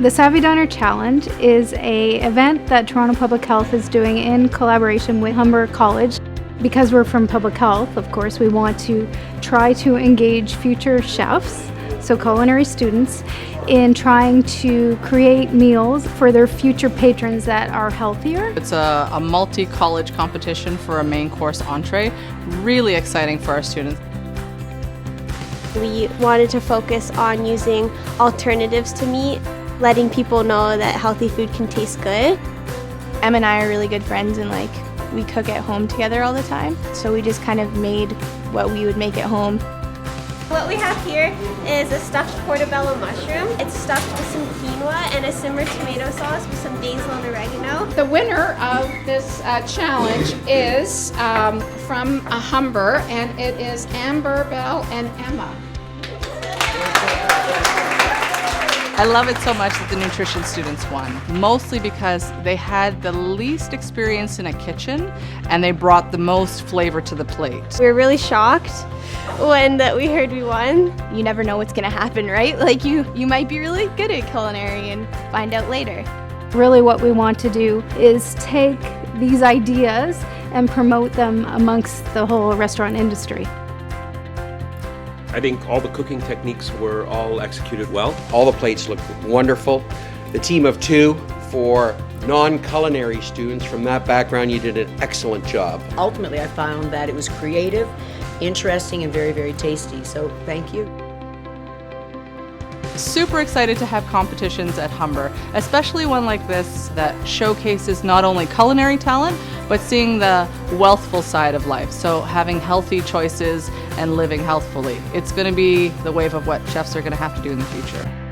The Savvy Diner Challenge is an event that Toronto Public Health is doing in collaboration with Humber College. Because we're from public health, of course, we want to try to engage future chefs, so culinary students, in trying to create meals for their future patrons that are healthier. It's a multi-college competition for a main course entree. Really exciting for our students. We wanted to focus on using alternatives to meat, letting people know that healthy food can taste good. Em and I are really good friends, and we cook at home together all the time. So we just kind of made what we would make at home. What we have here is a stuffed portobello mushroom. It's stuffed with some quinoa and a simmered tomato sauce with some basil and oregano. The winner of this challenge is from Humber, and it is Amber, Belle, and Emma. I love it so much that the nutrition students won, mostly because they had the least experience in a kitchen and they brought the most flavor to the plate. We were really shocked when we heard we won. You never know what's going to happen, right? You might be really good at culinary and find out later. Really what we want to do is take these ideas and promote them amongst the whole restaurant industry. I think all the cooking techniques were all executed well. All the plates looked wonderful. The team of two for non-culinary students from that background, you did an excellent job. Ultimately, I found that it was creative, interesting, and very, very tasty. So thank you. Super excited to have competitions at Humber, especially one like this that showcases not only culinary talent, but seeing the wealthful side of life. So having healthy choices and living healthfully. It's going to be the wave of what chefs are going to have to do in the future.